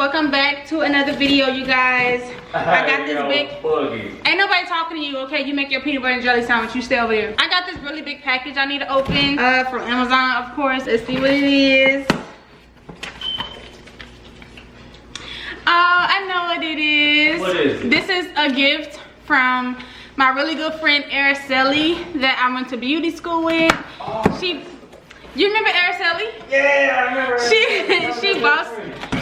welcome back to another video, you guys. I got this big ain't nobody talking to you, okay? You make your peanut butter and jelly sandwich, you stay over there. I got this really big package I need to open from Amazon, of course. Let's see what it is. Oh, I know what it is. What is it? This is a gift from my really good friend Araceli that I went to beauty school with. You remember Araceli? Yeah, I remember.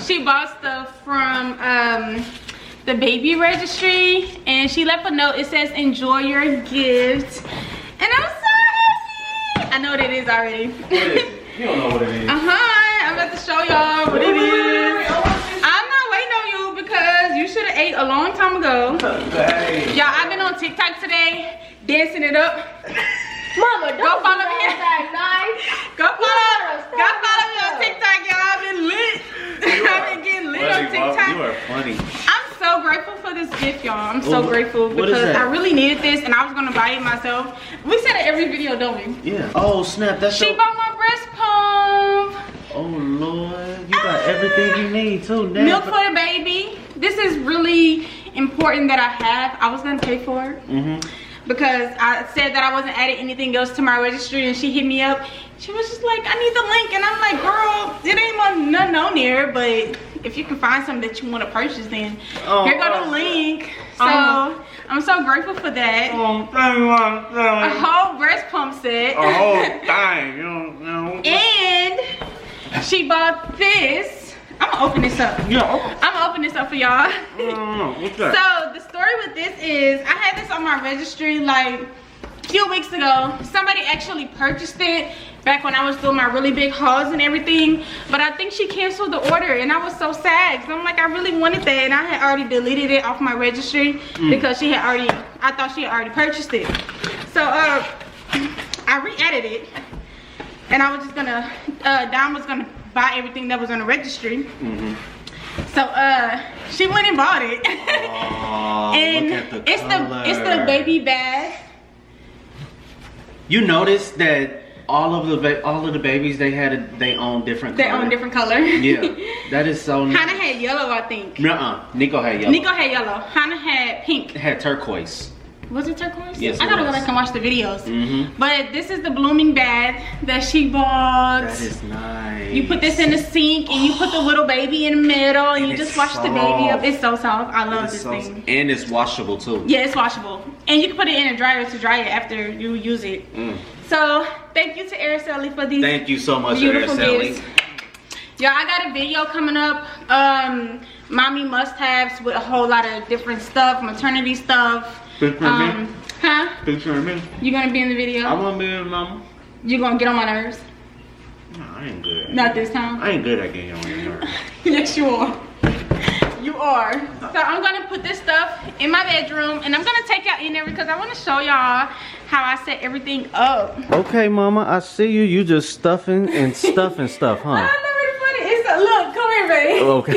She bought stuff from the baby registry, and she left a note. It says, "Enjoy your gift," and I'm so happy. I know what it is already. What is it? You don't know what it is. I'm about to show y'all what it is. I'm not waiting on you because you should have ate a long time ago. Y'all, I've been on TikTok today, dancing it up. Mama, Go follow me. Go follow me on TikTok, y'all. I've been lit. I've been getting lit on TikTok. You are funny. I'm so grateful for this gift, y'all. I'm so grateful because I really needed this and I was gonna buy it myself. We said it every video, don't we? Yeah. Oh snap! That's She bought my breast pump. Oh Lord, you got everything you need too. Damn. Milk for the baby. This is really important that I have. I was gonna pay for it. Because I said that I wasn't adding anything else to my registry, and she hit me up. She was just like, "I need the link," and I'm like, "Girl, it ain't nothing on there, but if you can find something that you want to purchase, then here go the link." So I'm so grateful for that. A whole breast pump set. A whole thing, you know. And she bought this. I'm gonna open this up. Yeah. I'm gonna open this up for y'all. What's that? So the story with this is I had this on my registry like a few weeks ago. Somebody actually purchased it back when I was doing my really big hauls and everything, but I think she canceled the order and I was so sad because I'm like, I really wanted that, and I had already deleted it off my registry because I thought she had already purchased it. So I re-added it, and I was just gonna Dom was gonna buy everything that was on the registry. So she went and bought it. And look at the it's the baby bag. You noticed that all of the babies, they had their own different color. Their own different color. Yeah, that is so nice. Hannah had yellow, I think. Nico had yellow. Nico had yellow. Hannah had pink. It had turquoise. Was it turquoise? Yes, I gotta go back and watch the videos. But this is the blooming bag that she bought. That is nice. You put this in the sink and you put the little baby in the middle and you just wash the baby up. It's so soft. I love this thing. And it's washable too. Yeah, it's washable. And you can put it in a dryer to dry it after you use it. So thank you to Araceli for these Thank you so much, beautiful Araceli. gifts. Y'all, I got a video coming up. Mommy must-haves with a whole lot of different stuff, maternity stuff. Picture me? Huh? Picture me? You gonna be in the video? I wanna be in, mama. You gonna get on my nerves? No, I ain't good. Not this time. I ain't good at getting on your nerves. Yes, you are. You are. So I'm gonna put this stuff in my bedroom, and I'm gonna take y'all in there because I want to show y'all how I set everything up. Okay, mama, I see you. You just stuffing and stuffing stuff, huh? I know it's funny. Look, come here, baby. Okay.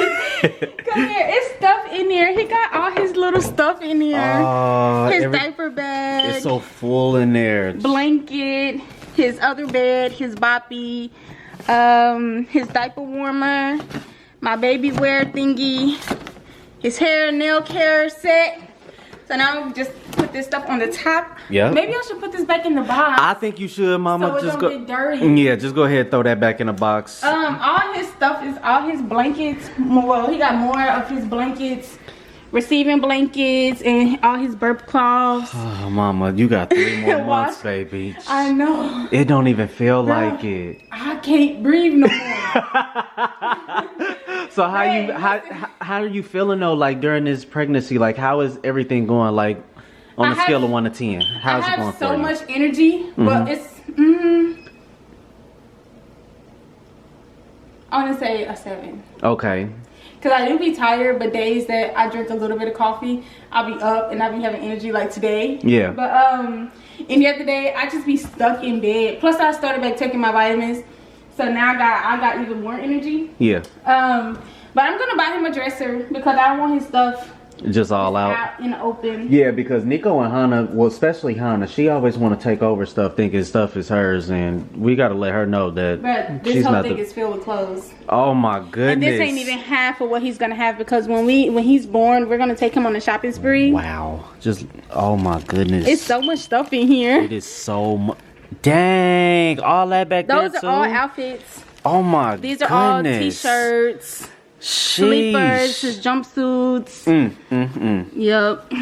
Come here. It's stuff in there. He got all his little stuff in there. His diaper bag. It's so full in there. Blanket. His other bed. His boppy. His diaper warmer. My baby wear thingy. His hair and nail care set. So now just put this stuff on the top. Yeah. Maybe I should put this back in the box. I think you should, mama. So it just don't get dirty. Yeah, just go ahead and throw that back in the box. All his stuff is all his blankets. Well, he got more of his blankets, receiving blankets, and all his burp cloths. Oh, mama, you got 3 more months, baby. I know. It don't even feel like it. I can't breathe no more. So how are you feeling though? Like during this pregnancy, like how is everything going? Like on a scale of 1 to 10, how's it going for you? I have so much energy, but it's I want to say a 7. Okay. Cause I do be tired, but days that I drink a little bit of coffee, I'll be up and I'll be having energy like today. Yeah. But any other day, I just be stuck in bed. Plus, I started back taking my vitamins, so now I got even more energy. Yeah. But I'm gonna buy him a dresser because I don't want his stuff Just all out. in the open. Yeah, because Nico and Hannah, well, especially Hannah, she always want to take over stuff, thinking stuff is hers, and we got to let her know that But this she's whole not thing the... is filled with clothes. Oh my goodness! And this ain't even half of what he's gonna have, because when he's born, we're gonna take him on a shopping spree. Wow! Just oh my goodness! It's so much stuff in here. It is so much. Dang! All that back there too. Those are all outfits. Oh my These are goodness. all t-shirts, sleepers, his jumpsuits. Yep.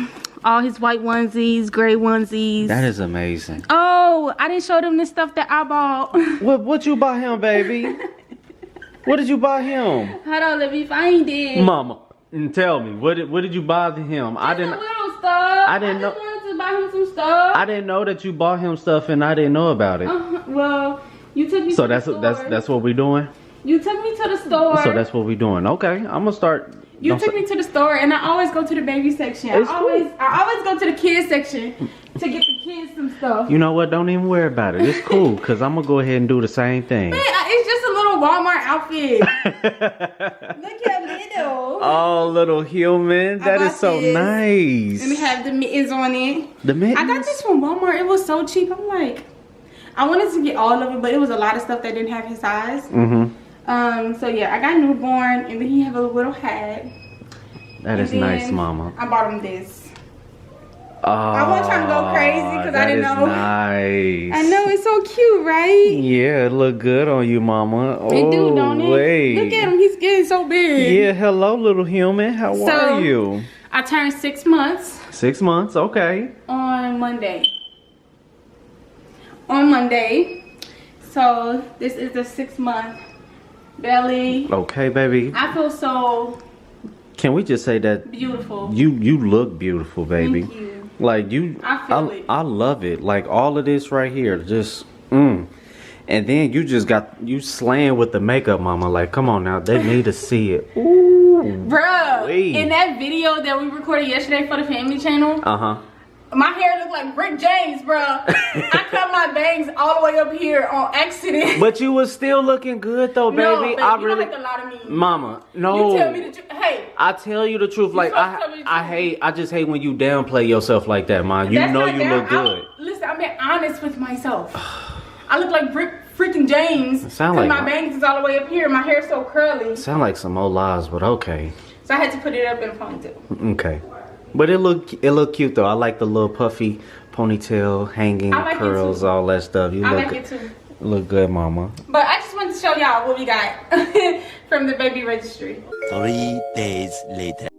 All his white onesies, gray onesies. That is amazing. Oh, I didn't show them the stuff that I bought. What you buy him, baby? What did you buy him? Hold on, let me find it. Mama, tell me, what did you buy him? I didn't. Little stuff. I didn't know. I just wanted to buy him some stuff. I didn't know that you bought him stuff, and I didn't know about it. Well, you took me. So to the store. that's what we doing. You took me to the store. So that's what we doing. Okay, I'm gonna start. You took me to the store, and I always go to the baby section. I always go to the kids section to get the kids some stuff. You know what? Don't even worry about it. It's cool, cause I'm gonna go ahead and do the same thing. Man, it's just a little Walmart outfit. Look how little. Oh, little human. That is so nice. And we have the mittens on it. The mittens? I got this from Walmart. It was so cheap. I'm like, I wanted to get all of it, but it was a lot of stuff that didn't have his size. So yeah, I got newborn, and then he have a little hat. That is nice, Mama. I bought him this. Oh, I wasn't trying to go crazy because I didn't know. Nice. I know, it's so cute, right? Yeah, it look good on you, Mama. Oh, It do, don't it? Wait. Look at him, he's getting so big. Yeah, hello, little human. How are you? I turned 6 months. 6 months, okay. On Monday. So this is the 6-month belly. Okay, baby. I feel so Can we just say that beautiful. You look beautiful, baby. Thank you. Like you, I feel it. I love it. Like all of this right here, just and then you slaying with the makeup, Mama. Like, come on now, they need to see it. Ooh, Bruh, wait. in that video that we recorded yesterday for the family channel, my hair looked like Rick James, bruh. I cut my bangs all the way up here on accident. But you was still looking good though, baby. No, but I you really, don't have to lie to me. Mama, no. You tell me the truth. Hey, I tell you the truth. Like I just hate when you downplay yourself like that, Mom. You know you look good. Listen, I'm being honest with myself. I look like Rick freaking James. Because like my bangs is all the way up here. My hair's so curly. Sound like some old lies, but okay. So I had to put it up in a ponytail. Okay. But it look cute though. I like the little puffy ponytail, hanging curls, all that stuff. I like it too. Look good, Mama. But I just wanted to show y'all what we got from the baby registry. 3 days later.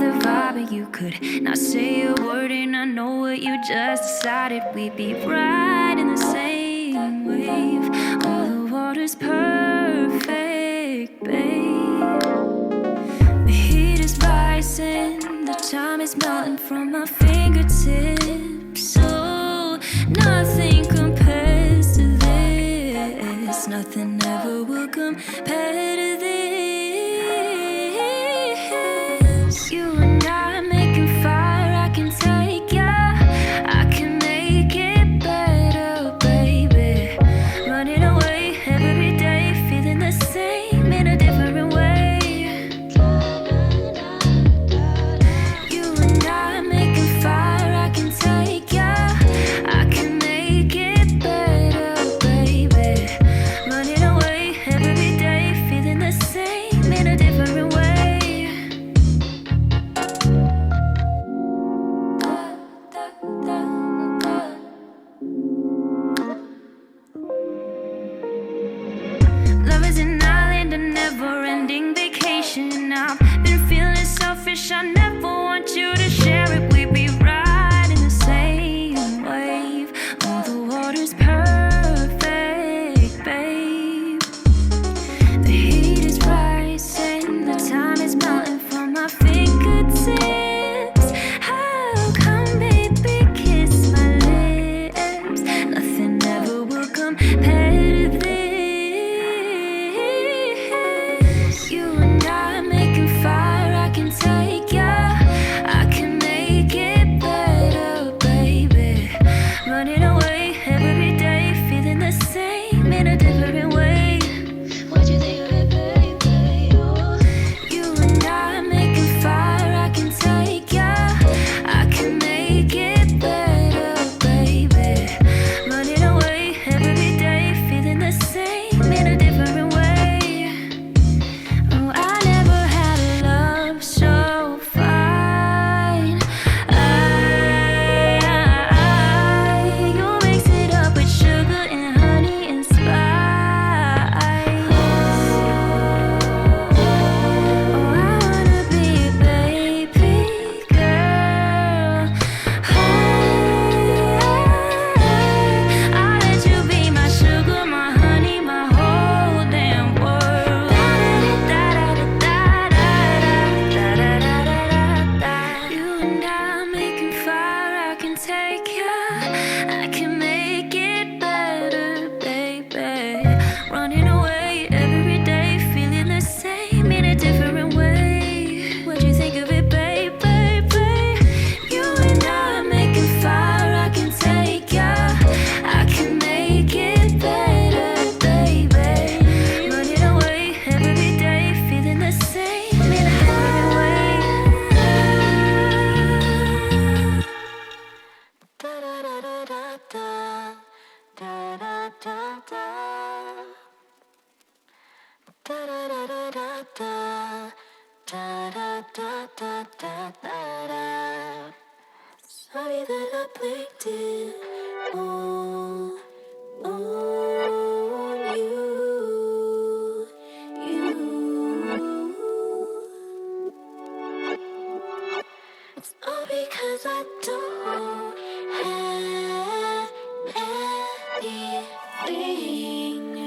the vibe and you could not say a word, and I know what you just decided. We'd be right in the same wave. Oh, the water's perfect, babe. The heat is rising, the time is melting from my fingertips. So nothing compares to this. Nothing ever will compare to this. You and I making fire, I can take ya. I can make it better, baby. Running away every day, feeling the same in a different way. You and I making fire, I can take ya. I can make it better, baby. Running away every day, feeling the same in a different way. Love is an island, a never-ending vacation. I've been feeling selfish, I never want you to share it. We'd be right in the same wave. Oh, the water's perfect, babe. The heat is rising, the time is melting from my fingertips. How come, baby, kiss my lips? Nothing ever will compare to this. You and I making fire, I can take ya. I can make it better, baby. Running away every day, feeling the same in a different way. What you think of it, baby? Oh. You and I making fire, I can take ya. I can make it better, baby. Running away every day, feeling the same in a different way. Oh, I never had a love so fine. You mix it up with sugar and honey and spice. Oh, I wanna be a baby girl. I'll let you be my sugar, my honey, my whole damn world. You and I making fire, I can take ya. I can make it better, baby. Running away every day, feeling the same in a different way. What you think of it, baby? You and I making fire, I can take ya. I can make it better, baby. Running away every day, feeling the same in a different way. Sorry that I blinked it on you. It's all because I don't have anything